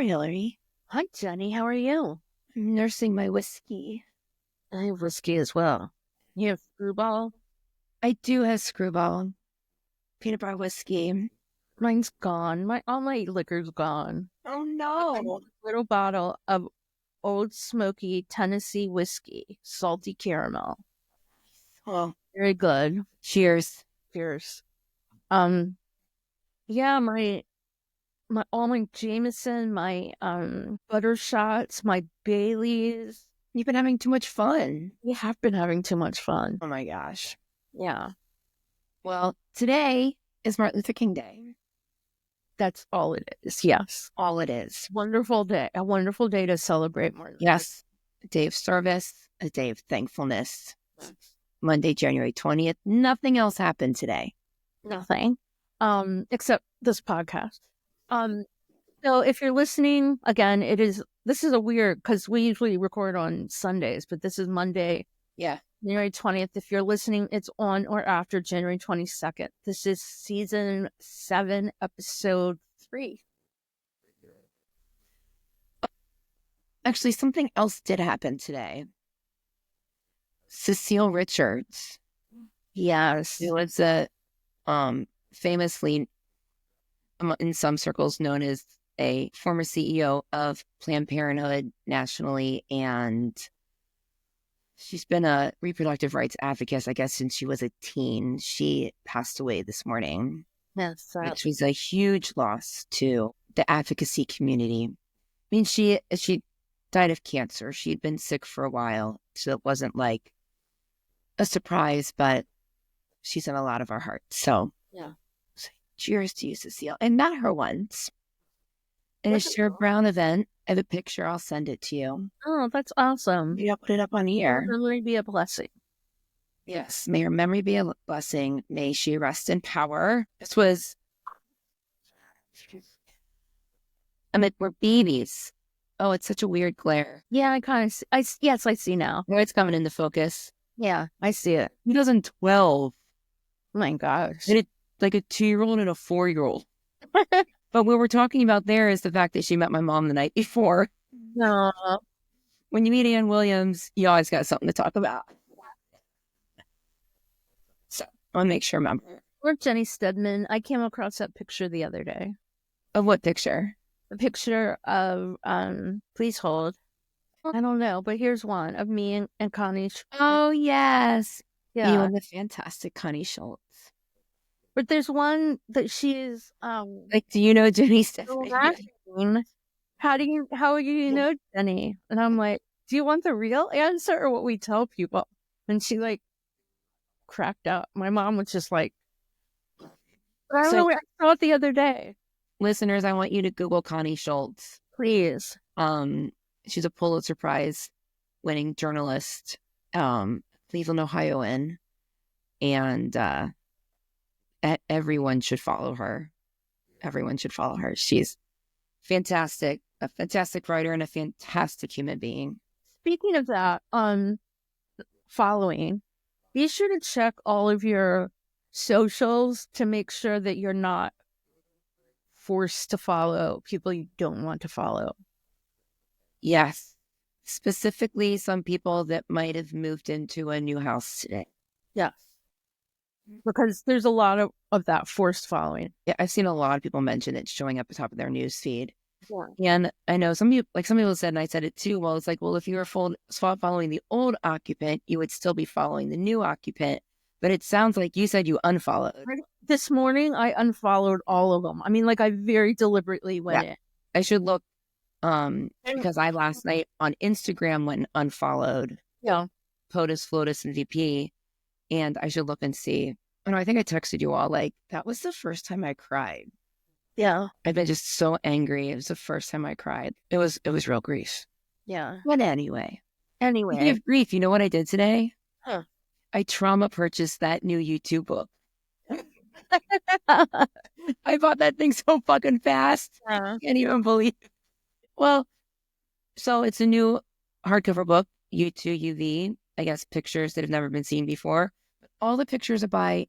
there, Hillary. Hi, Jenny. How are you? I'm nursing my whiskey. I have whiskey as well. You have Screwball? I do have Screwball. Peanut butter whiskey. Mine's gone. All my liquor's gone. Oh, I no. have a little bottle of Old Smoky Tennessee whiskey, salty caramel. Well, Very good. cheers. Cheers. Yeah, my all my Jameson, my butter shots, my Baileys. You've been having too much fun. We have been having too much fun. Oh, my gosh. Yeah, Well, today is Martin Luther King Day. that's all it is. Yes. All it is. Wonderful day. A wonderful day to celebrate Martin. Yes. A day of service, a day of thankfulness. Monday, January 20th. Nothing else happened today. Nothing. Except this podcast. So if you're listening, again, this is a weird, because we usually record on Sundays, but this is Monday, Yeah. January 20th. If you're listening, it's on or after January 22nd. This is season 7, episode 3. Actually, something else did happen today. Cecile Richards. Yes. It was a famously, in some circles, known as a former CEO of Planned Parenthood nationally, and she's been a reproductive rights advocate, I guess, since she was a teen. She passed away this morning, Yes. which was a huge loss to the advocacy community. I mean, she died of cancer. She'd been sick for a while, so it wasn't like a surprise, but she's in a lot of our hearts. So, Yeah. cheers to you, Cecile. I met her once in a Sherrod Brown event. I have a picture. I'll send it to you. Oh, that's awesome. Maybe I'll put it up on here. May be a blessing. Yes. May her memory be a blessing. May she rest in power. This was, we're babies. Oh, it's such a weird glare. Yeah, yes, I see now. Now it's coming into focus. Yeah, I see it. 2012. Oh my gosh. And it's like a 2-year-old and a 4-year-old. But what we're talking about there is the fact that she met my mom the night before. No. When you meet Ann Williams, you always got something to talk about. So I'll make sure I remember. Or Jenny Stedman. I came across that picture the other day. Of what picture? A picture of, please hold. I don't know, but here's one of me and Connie. Oh, yes. Yeah. You and the fantastic Connie Schultz. But there's one that she's, like, do you know Jenny Stedman? How do you know Jenny? And I'm like, do you want the real answer or what we tell people? And she like cracked up. My mom was just like, I don't know, I saw it the other day. Listeners, I want you to Google Connie Schultz. Please. She's a Pulitzer Prize winning journalist, Cleveland, Ohioan, and everyone should follow her. Everyone should follow her. She's fantastic, a fantastic writer and a fantastic human being. Speaking of that, following, be sure to check all of your socials to make sure that you're not forced to follow people you don't want to follow. Yes. Specifically, some people that might have moved into a new house today. Yes. Because there's a lot of that forced following. Yeah, I've seen a lot of people mention it showing up at the top of their news feed. Yeah. And I know some people said, and I said it too, well, it's like, well, if you were following the old occupant, you would still be following the new occupant. But it sounds like you said you unfollowed. This morning, I unfollowed all of them. I mean, like, I very deliberately went in. I should look, because I last night on Instagram went and unfollowed POTUS, FLOTUS, and VP. And I should look and see. And I think I texted you all, like, that was the first time I cried. Yeah. I've been just so angry. It was the first time I cried. It was real grief. Yeah. But anyway. Anyway. Of grief, you know what I did today? Huh. I trauma purchased that new YouTube book. I bought that thing so fucking fast. I can't even believe it. Well, so it's a new hardcover book, U2 UV, I guess pictures that have never been seen before. But all the pictures are by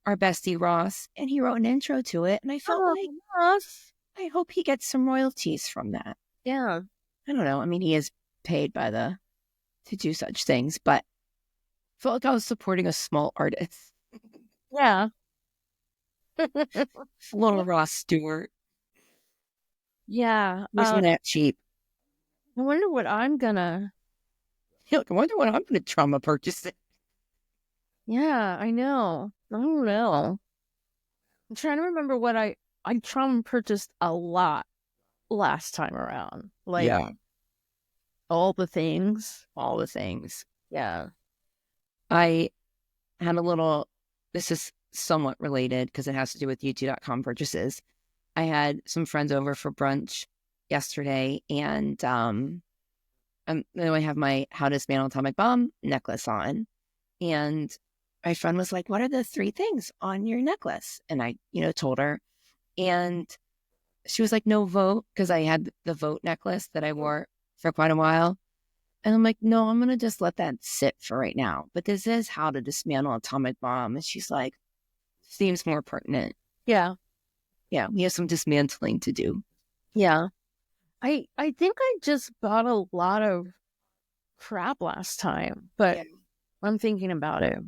our bestie Ross, and he wrote an intro to it, and I felt I hope he gets some royalties from that. Yeah. I don't know. I mean, he is paid by to do such things, but I felt like I was supporting a small artist. Yeah. Little Ross Stewart. Yeah. Wasn't that cheap? I wonder what I'm gonna. Look, I wonder what I'm going to trauma purchase it. Yeah, I know. I don't know. I'm trying to remember what I trauma purchased a lot last time around. Like Yeah, all the things. all the things. Yeah. I had a little, this is somewhat related because it has to do with youtube.com purchases. I had some friends over for brunch yesterday, and I have my How to Dismantle Atomic Bomb necklace on. And my friend was like, "What are the three things on your necklace?" And I, told her. And she was like, "No, vote," because I had the vote necklace that I wore for quite a while. And I'm like, "No, I'm going to just let that sit for right now. But this is How to Dismantle Atomic Bomb." And she's like, "Seems more pertinent." Yeah. Yeah, we have some dismantling to do. Yeah. I think I just bought a lot of crap last time, but Yeah. I'm thinking about it.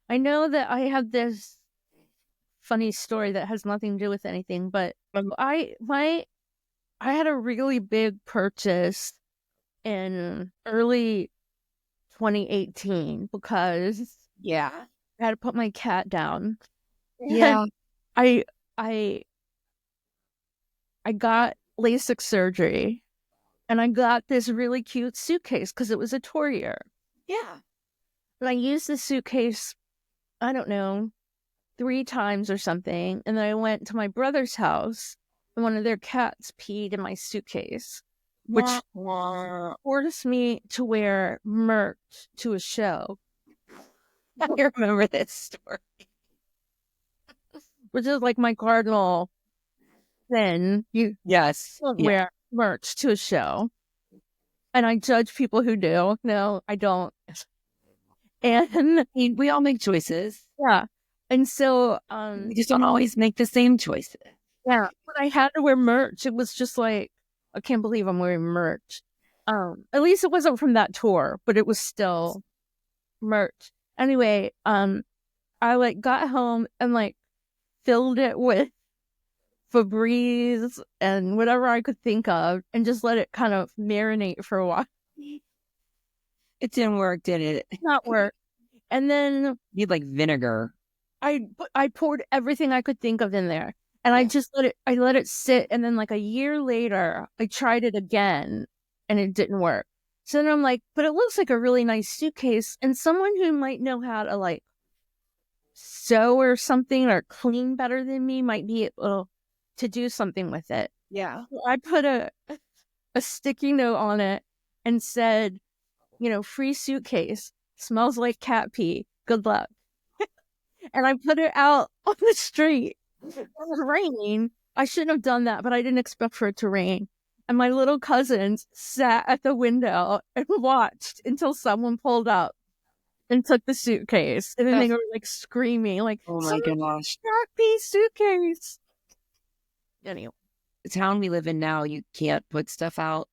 I know that I have this funny story that has nothing to do with anything, but I had a really big purchase in early 2018 because Yeah. I had to put my cat down. Yeah. And I I I got LASIK surgery and I got this really cute suitcase because it was a Tourier. Yeah. And I used the suitcase, I don't know, 3 times or something. And then I went to my brother's house and one of their cats peed in my suitcase, which forced me to wear merch to a show. I remember this story. Which is like my cardinal sin. You Yes. don't Yeah. wear merch to a show. And I judge people who do. No, I don't. And I mean, we all make choices. yeah. And so We just don't always make the same choices. yeah, when I had to wear merch, it was just like, I can't believe I'm wearing merch. At least it wasn't from that tour, but it was still merch. Anyway, I like got home and like filled it with Febreze and whatever I could think of and just let it kind of marinate for a while. It didn't work, did it? Not work. And then You need like vinegar. I poured everything I could think of in there. And I just let it sit. And then like a year later, I tried it again and it didn't work. So then I'm like, but it looks like a really nice suitcase. And someone who might know how to like sew or something or clean better than me might be able to do something with it. Yeah. So I put a sticky note on it and said, free suitcase, smells like cat pee. Good luck. And I put it out on the street. It was raining. I shouldn't have done that, but I didn't expect for it to rain. And my little cousins sat at the window and watched until someone pulled up and took the suitcase. And then they were like screaming, like, "Oh my gosh, cat pee suitcase." Anyway. the town we live in now, you can't put stuff out.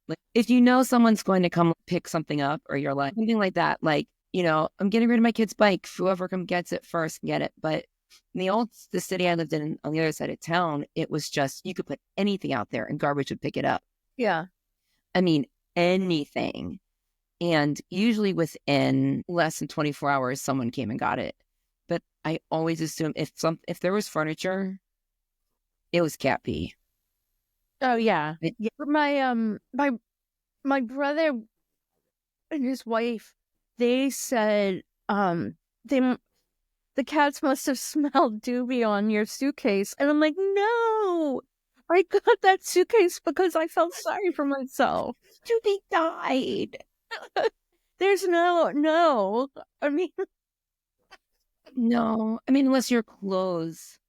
Like, if you know someone's going to come pick something up, or you're like something like that, like, I'm getting rid of my kid's bike. Whoever comes gets it first, get it. But in the city I lived in on the other side of town, it was just, you could put anything out there and garbage would pick it up. Yeah. I mean, anything. And usually within less than 24 hours, someone came and got it. But I always assume if there was furniture, it was cat pee. Oh yeah. Yeah. My brother and his wife, they said the cats must have smelled doobie on your suitcase. And I'm like, no, I got that suitcase because I felt sorry for myself. Doobie died. There's no. I mean, no. I mean, unless your clothes,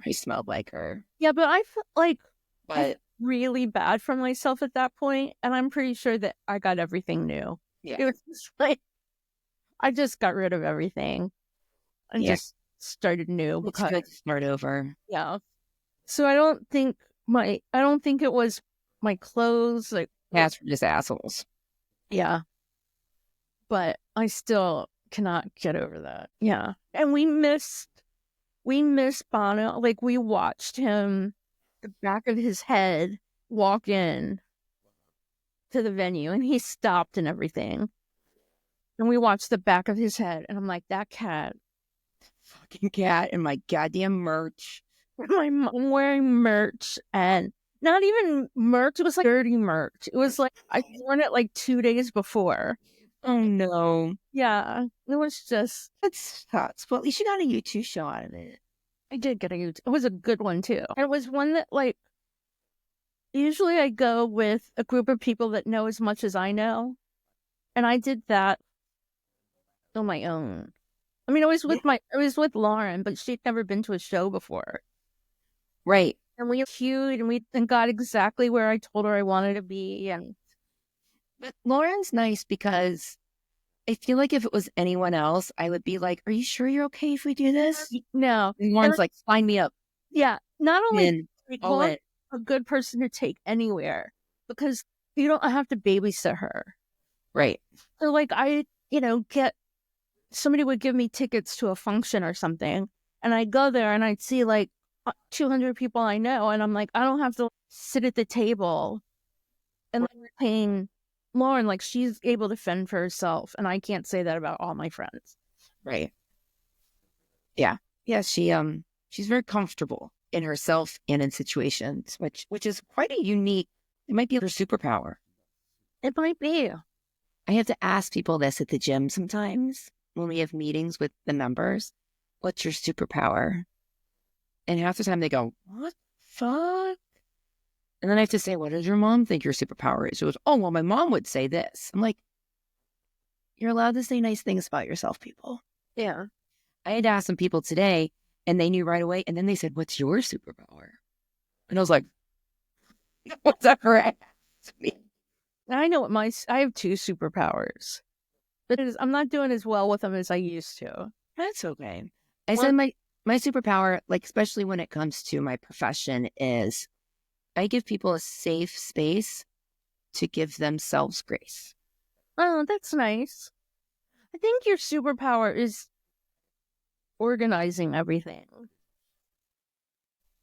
I smelled like her. Yeah, but I felt like But really bad for myself at that point, and I'm pretty sure that I got everything new. yeah, It was just like I just got rid of everything and just started new it's because good to start over. yeah. So I don't think it was my clothes. Like, Cats were just assholes. yeah, but I still cannot get over that. Yeah. And we missed Bono. Like, we watched him, the back of his head, walk in to the venue, and he stopped and everything. And we watched the back of his head, and I'm like, that cat. Fucking cat and my goddamn merch. I'm wearing merch, and not even merch. It was like dirty merch. It was like I'd worn it like 2 days before. Oh no. Yeah, it was just. That sucks. Well, at least you got a U2 show out of it. I did get a YouTube. It was a good one too. And it was one that, like, usually I go with a group of people that know as much as I know, and I did that on my own. I mean, I was with Lauren, but she'd never been to a show before. Right. And we queued and we got exactly where I told her I wanted to be. And But Lauren's nice because I feel like if it was anyone else, I would be like, are you sure you're okay if we do this? no, And Lauren's like, sign me up. yeah, not only And Lauren's a good person to take anywhere because you don't have to babysit her. Right. So, like, get somebody would give me tickets to a function or something, and I'd go there and I'd see like 200 people I know, and I'm like, I don't have to sit at the table and like, paying Lauren. Like, she's able to fend for herself, and I can't say that about all my friends. Right. Yeah. Yeah. She's very comfortable in herself and in situations, which is quite a unique. It might be her superpower. It might be. I have to ask people this at the gym sometimes when we have meetings with the members. What's your superpower? And half the time they go, what the fuck? And then I have to say, what does your mom think your superpower is? She goes, oh, well, my mom would say this. I'm like, you're allowed to say nice things about yourself, people. Yeah. I had to ask some people today and they knew right away. And then they said, what's your superpower? And I was like, what's that for ask me? I know I have 2 superpowers, but I'm not doing as well with them as I used to. That's okay. I said my superpower, like, especially when it comes to my profession, is I give people a safe space to give themselves grace. Oh, that's nice. I think your superpower is organizing everything.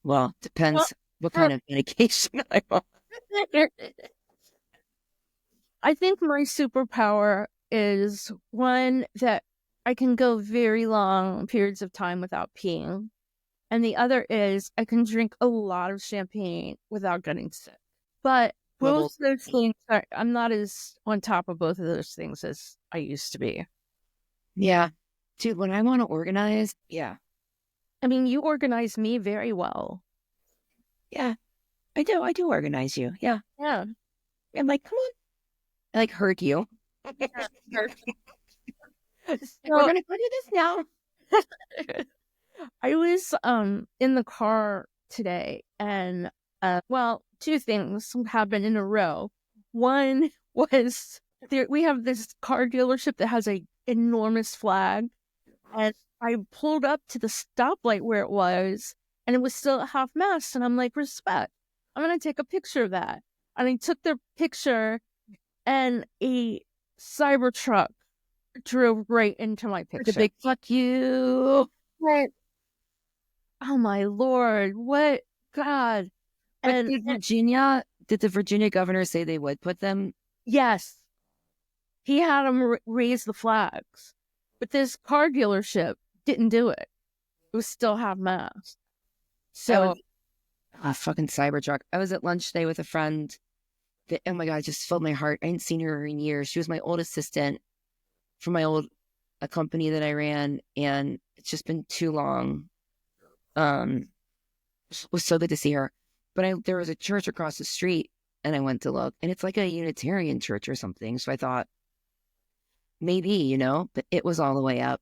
Well, depends what kind of medication I'm on. I think my superpower is one that I can go very long periods of time without peeing. And the other is I can drink a lot of champagne without getting sick. But both of those things I'm not as on top of both of those things as I used to be. Yeah. Dude, when I want to organize, yeah. I mean, you organize me very well. Yeah. I do organize you. Yeah. Yeah. I'm like, come on. I like hurt you. We're going to go do this now. I was in the car today, and 2 things happened in a row. One was we have this car dealership that has a enormous flag, and I pulled up to the stoplight where it was, and it was still at half mast, and I'm like, respect. I'm gonna take a picture of that. And I took the picture, and a Cybertruck drove right into my picture. The big fuck you. Right. Oh my Lord, what? God. But did the Virginia governor say they would put them? Yes. He had them raise the flags. But this car dealership didn't do it. It was still half mast. So. Fucking Cybertruck. I was at lunch today with a friend that, oh my God, it just filled my heart. I hadn't seen her in years. She was my old assistant from my old a company that I ran, and it's just been too long. It was so good to see her. But there was a church across the street, and I went to look, and it's like a Unitarian church or something. So I thought, maybe, but it was all the way up.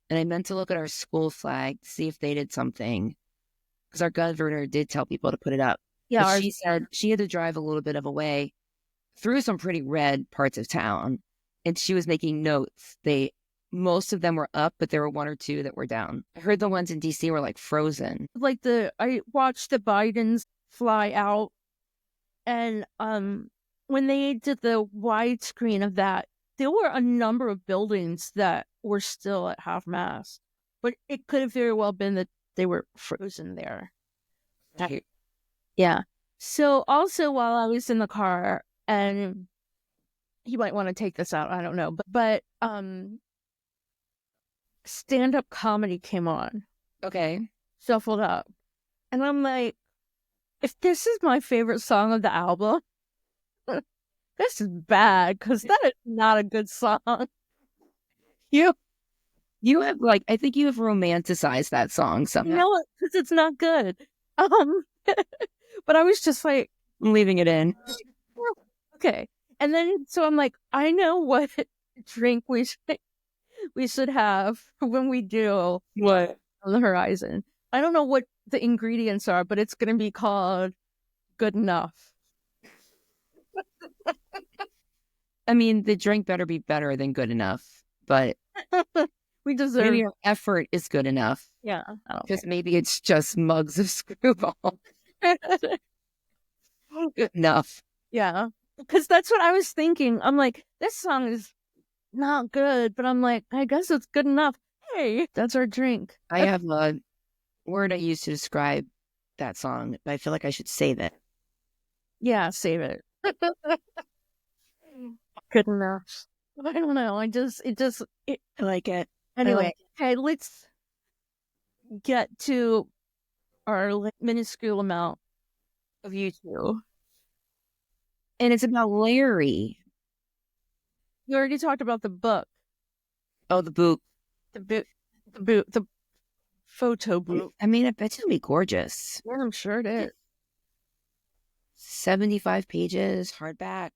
And I meant to look at our school flag to see if they did something, because our governor did tell people to put it up. Yeah, but she said she had to drive a little bit of a way through some pretty red parts of town, and she was making notes. most of them were up, but there were one or two that were down. I heard the ones in DC were like frozen. Like I watched the Bidens fly out, and when they did the widescreen of that, there were a number of buildings that were still at half mast, but it could have very well been that they were frozen there. Right. Yeah. So also while I was in the car, and you might want to take this out, I don't know, but stand-up comedy came on. Okay. Shuffled up. And I'm like, if this is my favorite song of the album, this is bad, because that is not a good song. You have like, I think you have romanticized that song somehow. No, because it's not good. But I was just like, I'm leaving it in. okay. And then so I'm like, I know what drink we should have when we do What? On the Horizon. I don't know what the ingredients are, but it's gonna be called Good Enough. I mean, the drink better be better than good enough, but We deserve. maybe your effort is good enough. Yeah, Because maybe it's just mugs of screwball. Good enough. Yeah, because that's what I was thinking. I'm like, this song is not good, but I'm like, I guess it's good enough. Hey, that's our drink. I have a word I use to describe that song, but I feel like I should save it. Yeah, save it. Good enough. I don't know. I like it. Anyway, okay, let's get to our minuscule amount of you two. And it's about Larry. You already talked about the book. Oh, the book. The photo book. I mean, I bet it'll be gorgeous. Yeah, I'm sure it is. 75 pages, hardback.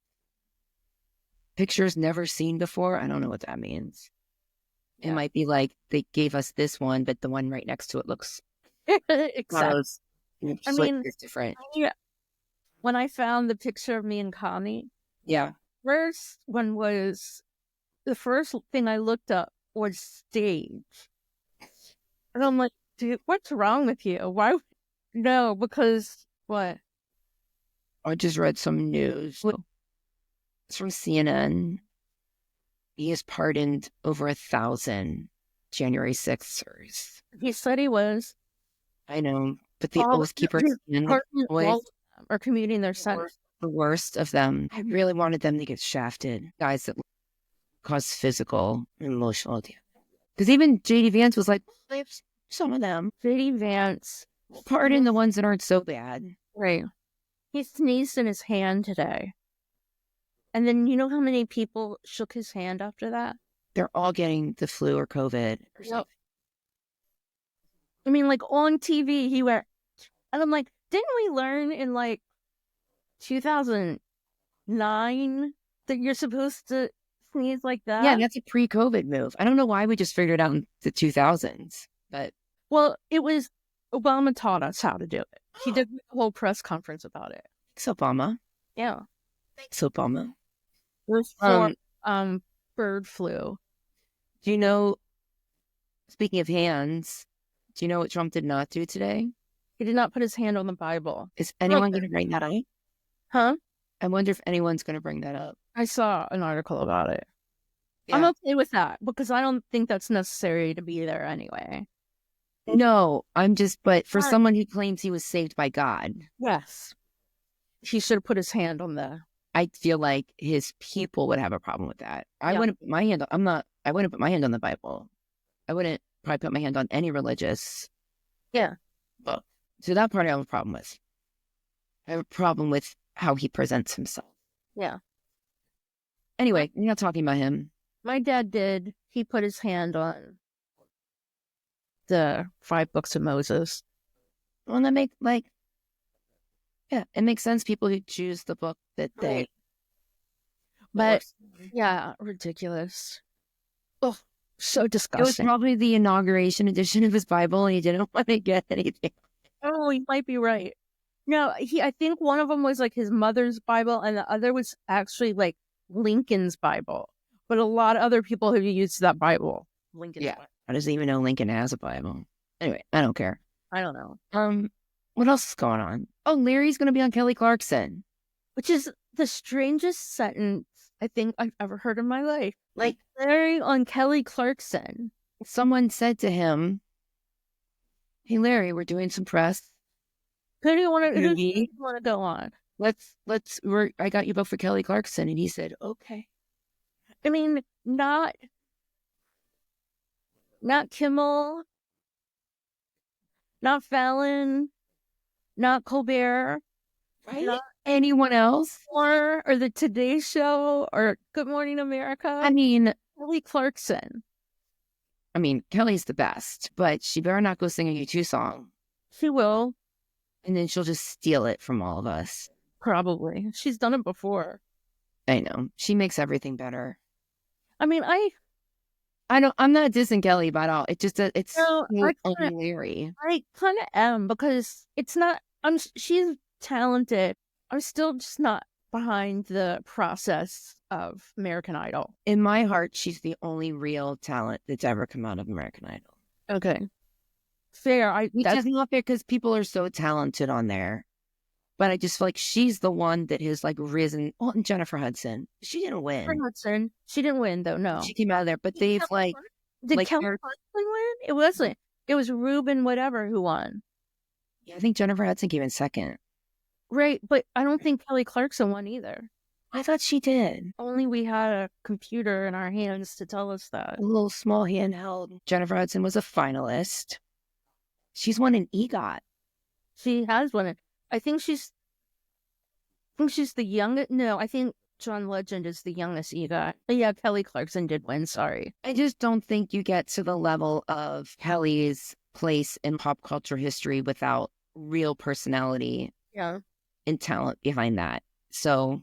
Pictures never seen before. I don't know what that means. It might be like they gave us this one, but the one right next to it looks Exactly. I mean, it's different. Yeah. When I found the picture of me and Connie, Yeah. first one was the first thing I looked up was stage. And I'm like, dude, what's wrong with you? Why? No, because what? I just read some news. It's from CNN. He has pardoned over 1,000 January 6ers. He said he was. I know, but the Oath Keepers are commuting their sentence. The worst of them. I really wanted them to get shafted. Guys that cause physical and emotional damage. Because even J.D. Vance was like, they have some of them. J.D. Vance. Pardon the ones that aren't so bad. Right. He sneezed in his hand today. And then you know how many people shook his hand after that? They're all getting the flu or COVID. Yep. I mean, like on TV, he went, and I'm like, didn't we learn in like 2009 that you're supposed to sneeze like that? Yeah, that's a pre-COVID move. I don't know why we just figured it out in the 2000s, but well, it was Obama taught us how to do it. He did a whole press conference about it. Thanks, Obama. Yeah. Thanks, Obama. It was for bird flu. Do you know, speaking of hands, do you know what Trump did not do today? He did not put his hand on the Bible. Is anyone going to bring that up? Huh? I wonder if anyone's going to bring that up. I saw an article about it. Yeah. I'm okay with that because I don't think that's necessary to be there anyway. No, but for someone who claims he was saved by God. Yes. He should have put his hand on I feel like his people would have a problem with that. I wouldn't put my hand on, I wouldn't put my hand on the Bible. I wouldn't probably put my hand on any religious book. So that part I have a problem with. I have a problem with how he presents himself. Yeah. Anyway, you're not talking about him. My dad did. He put his hand on the 5 books of Moses. Well, that it makes sense. People who choose the book that they. But yeah, ridiculous. Oh, so disgusting. It was probably the inauguration edition of his Bible, and he didn't want to get anything. Oh, you might be right. No, I think one of them was like his mother's Bible, and the other was actually like Lincoln's Bible, but a lot of other people have used that Bible. Lincoln's Yeah. Bible. I doesn't even know Lincoln has a Bible. Anyway, I don't care. I don't know. What else is going on? Oh, Larry's gonna be on Kelly Clarkson. Which is the strangest sentence I think I've ever heard in my life. Like, Larry on Kelly Clarkson. someone said to him, "Hey, Larry, we're doing some press. Who do you want Movie. to go on? I got you booked for Kelly Clarkson." And he said, "Okay." I mean, not Kimmel, not Fallon, not Colbert, Right? not Anyone else? or the Today Show or Good Morning America. I mean, Kelly Clarkson. Kelly's the best, but she better not go sing a U2 song. She will. And then she'll just steal it from all of us. Probably. She's done it before. I know. She makes everything better. I mean, I'm not dissing Kelly at all. It's so I Larry. I kind of am, because it's not. She's talented. I'm still just not behind the process of American Idol. In my heart, she's the only real talent that's ever come out of American Idol. Okay, fair. That's not fair because people are so talented on there. But I just feel like she's the one that has like risen. Oh, and Jennifer Hudson. She didn't win. She didn't win though. No, she came out of there. But they've like. Did Kelly Hudson win? It wasn't. It was Ruben whatever who won. Yeah, I think Jennifer Hudson came in second. Right, but I don't think Kelly Clarkson won either. I thought she did. Only we had a computer in our hands to tell us that. A little small handheld. Jennifer Hudson was a finalist. She's won an EGOT. She has won it. I think she's the youngest. No, I think John Legend is the youngest EGOT. But yeah, Kelly Clarkson did win. Sorry. I just don't think you get to the level of Kelly's place in pop culture history without real personality. Yeah. And talent behind that. So,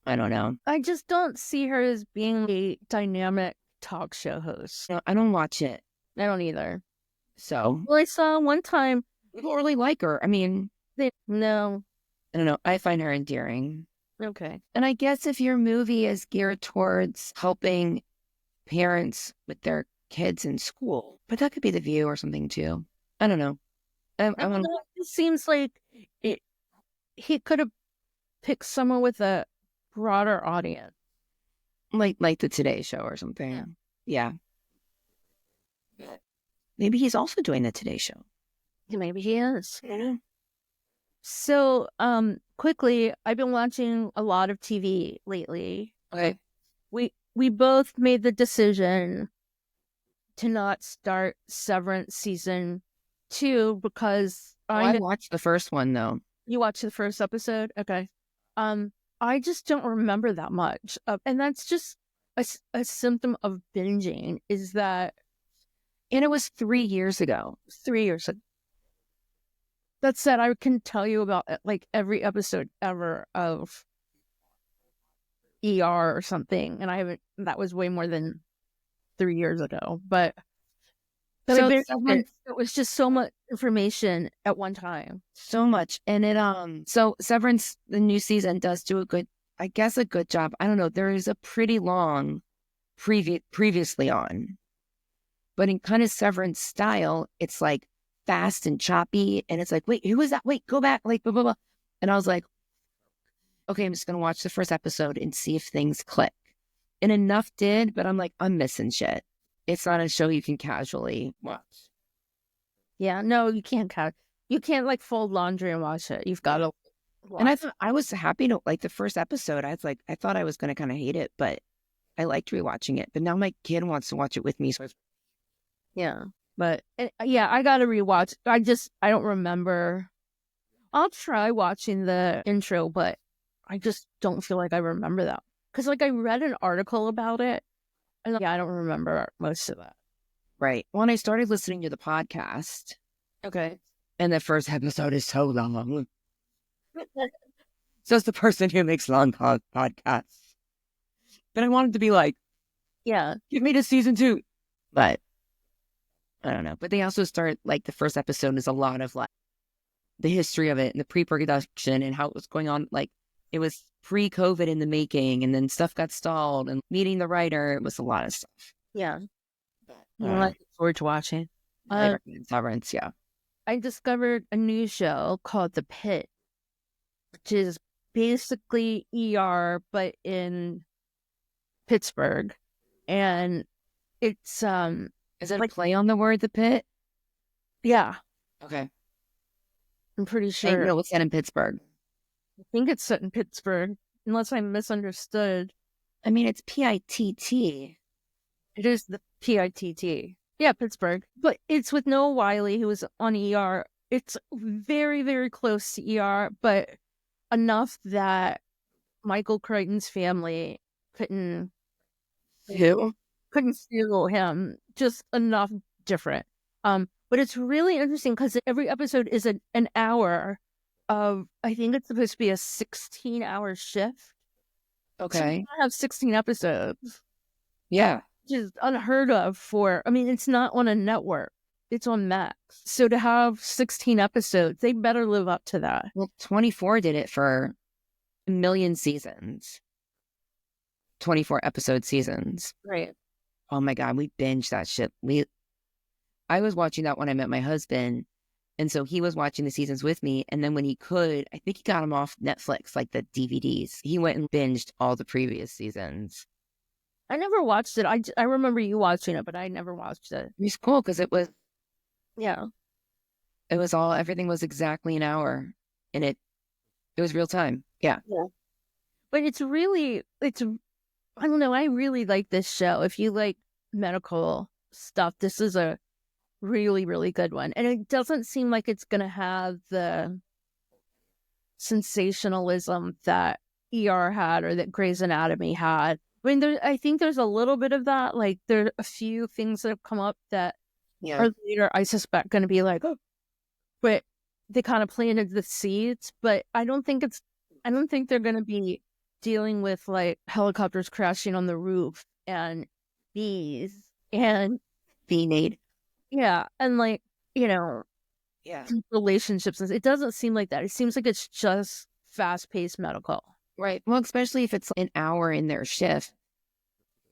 I don't know. I just don't see her as being a dynamic talk show host. No, I don't watch it. I don't either. So. Well, I saw one time. People really like her. No. I don't know. I find her endearing. Okay. And I guess if your movie is geared towards helping parents with their kids in school, but that could be The View or something too. I don't know. It seems like he could have picked someone with a broader audience, like the Today Show or something. Yeah. Maybe he's also doing the Today Show. Maybe he is. Yeah. So, quickly, I've been watching a lot of TV lately. Okay. We both made the decision to not start Severance season 2 because I watched the first one though. You watched the first episode? Okay. I just don't remember that much. And that's just a symptom of binging, is that. And it was 3 years ago. 3 years ago. That said, I can tell you about like every episode ever of ER or something. And that was way more than 3 years ago. But so it was just so much information at one time. So much. And so Severance, the new season, does do a good job. I don't know. There is a pretty long previously on. But in kind of Severance style, it's like fast and choppy. And it's like, wait, who was that? Wait, go back. Like, blah, blah, blah. And I was like, okay, I'm just going to watch the first episode and see if things click. And enough did, but I'm like, I'm missing shit. It's not a show you can casually watch. Yeah, no, you can't. You can't like fold laundry and watch it. You've got to. And I was happy to like the first episode. I thought I was going to kind of hate it, but I liked rewatching it. But now my kid wants to watch it with me. So yeah, but I got to rewatch. I don't remember. I'll try watching the intro, but I just don't feel like I remember that. Because like I read an article about it. And I don't remember most of that. Right. When I started listening to the podcast. Okay. And the first episode is so long. So it's the person who makes long podcasts. But I wanted to be like, yeah, give me to season 2. But I don't know. But they also start, like, the first episode is a lot of, like, the history of it and the pre-production and how it was going on, like, it was pre-COVID in the making, and then stuff got stalled, and meeting the writer, it was a lot of stuff. Yeah. Yeah. I look forward to watching. I recommend Severance, yeah. I discovered a new show called The Pit, which is basically ER, but in Pittsburgh. And it's Is it a play on the word The Pit? Yeah. Okay. I'm pretty I sure. know it's set in Pittsburgh. I think it's set in Pittsburgh, unless I misunderstood. I mean, it's PITT. It is the PITT. Yeah, Pittsburgh. But it's with Noah Wiley, who was on ER. It's very, very close to ER, but enough that Michael Crichton's family couldn't sue him. Just enough different. But it's really interesting because every episode is an hour of, I think it's supposed to be a 16-hour shift. Okay. So you have 16 episodes. Yeah. Which is unheard of it's not on a network. It's on Max. So to have 16 episodes, they better live up to that. Well, 24 did it for a million seasons. 24 episode seasons. Right. Oh my God, we binged that shit. I was watching that when I met my husband. And so he was watching the seasons with me. And then when he could, I think he got them off Netflix, like the DVDs. He went and binged all the previous seasons. I never watched it. I remember you watching it, but I never watched it. It was cool because it was, yeah, it was all, everything was exactly an hour, and it was real time. Yeah. But I don't know. I really like this show. If you like medical stuff, this is a really, really good one. And it doesn't seem like it's going to have the sensationalism that ER had or that Grey's Anatomy had. I mean, I think there's a little bit of that. Like, there are a few things that have come up that are later, I suspect, going to be like, oh, but they kind of planted the seeds. But I don't think they're going to be dealing with like helicopters crashing on the roof and bees and bee need. Yeah. And like, relationships. It doesn't seem like that. It seems like it's just fast-paced medical. Right. Well, especially if it's an hour in their shift.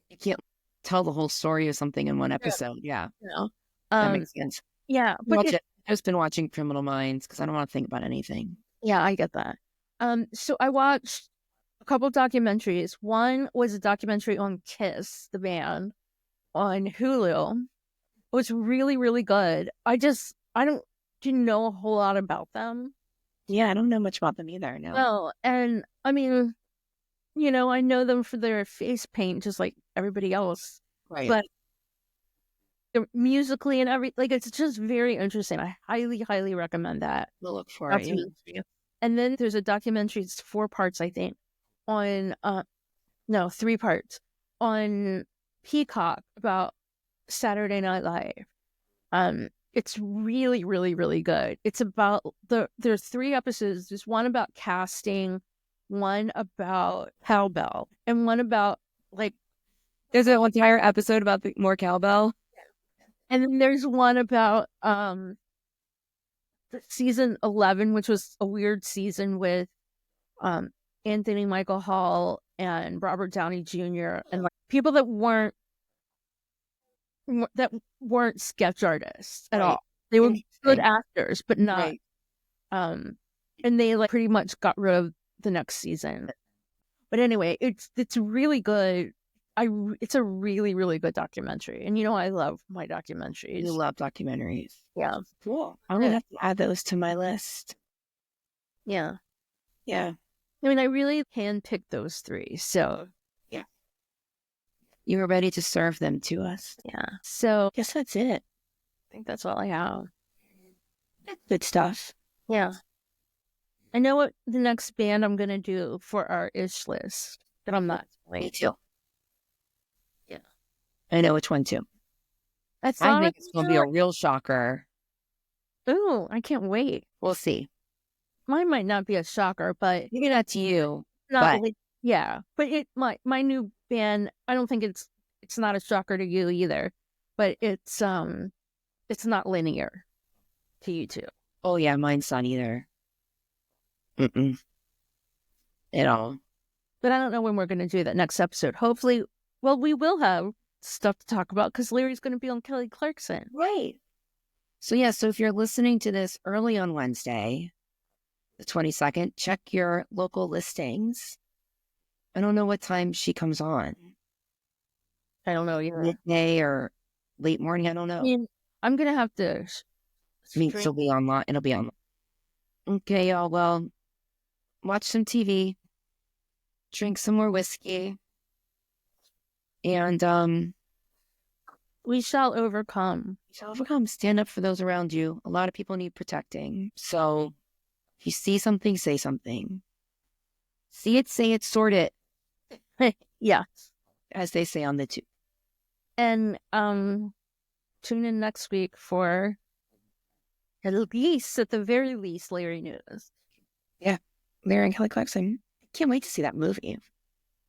You can't tell the whole story of something in one episode. Yeah. That makes sense. Yeah. But I've just been watching Criminal Minds because I don't want to think about anything. Yeah, I get that. So I watched a couple documentaries. One was a documentary on Kiss, the band, on Hulu. It was really, really good. Didn't know a whole lot about them. Yeah, I don't know much about them either. No. Well, and I mean, I know them for their face paint, just like everybody else. Right. But musically and it's just very interesting. I highly, highly recommend that. We'll look for it. Yeah. And then there's a documentary, it's 4 parts, I think, on 3 parts on Peacock about Saturday Night Live. It's really, really, really good. It's about there's 3 episodes. There's one about casting, one about cowbell, and one about there's an entire episode about more cowbell. And then there's one about season 11, which was a weird season with Anthony Michael Hall and Robert Downey Jr. and people that weren't sketch artists at all. They were good actors, but not. And they pretty much got rid of the next season. But anyway, it's really good. It's a really, really good documentary. And I love my documentaries. You love documentaries. Yeah. Cool. I'm going to have to add those to my list. Yeah. Yeah. I mean, I really handpicked those 3. So. Yeah. You were ready to serve them to us. Yeah. So. I guess that's it. I think that's all I have. Good stuff. Yeah. I know what the next band I'm going to do for our ish list, but I'm not. Me too. Yeah. I know which one too. I think it's going to be a real shocker. Ooh, I can't wait. We'll see. Mine might not be a shocker, but maybe not to you. Yeah, but my new band. I don't think it's not a shocker to you either, but it's not linear to you too. Oh yeah, mine's not either. you know. But I don't know when we're going to do that next episode. Hopefully, well, we will have stuff to talk about because Larry's going to be on Kelly Clarkson. Right. So yeah, so if you're listening to this early on Wednesday, the 22nd, check your local listings. I don't know what time she comes on. I don't know either. Midday or late morning, I don't know. I mean, I'm going to have to... I mean, she'll be online. It'll be online. Okay, y'all. Well, watch some TV, drink some more whiskey, and we shall overcome. We shall overcome. Stand up for those around you. A lot of people need protecting. So if you see something, say something. See it, say it, sort it. Yeah. As they say on the tube. And tune in next week for at the very least, Larry news. Yeah. Larry and Kelly Clarkson. Can't wait to see that movie.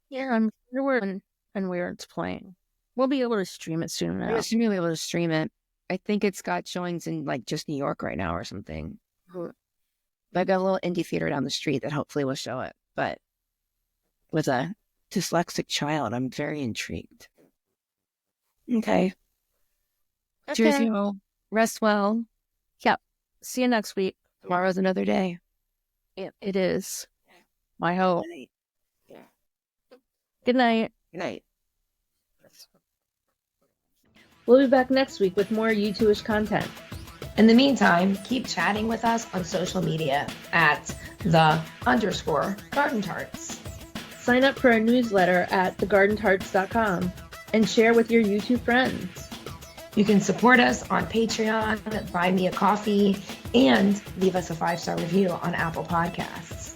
Yeah, I'm sure and where it's playing. We'll be able to stream it soon enough. We'll soon be able to stream it. I think it's got showings in like just New York right now or something. Mm-hmm. But I got a little indie theater down the street that hopefully will show it. But with a dyslexic child, I'm very intrigued. Okay. Cheers, y'all. Rest well. Yep. See you next week. Tomorrow's another day. It is. My hope. Yeah. Good night. Good night. We'll be back next week with more U2-ish content. In the meantime, keep chatting with us on social media at _Garden Tarts. Sign up for our newsletter at thegardentarts.com and share with your YouTube friends. You can support us on Patreon, buy me a coffee, and leave us a 5-star review on Apple Podcasts.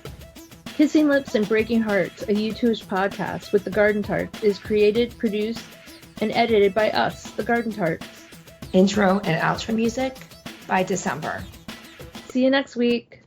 Kissing Lips and Breaking Hearts, a U2-ish podcast with the Garden Tarts, is created, produced, and edited by us, the Garden Tarts. Intro and outro music by December. See you next week.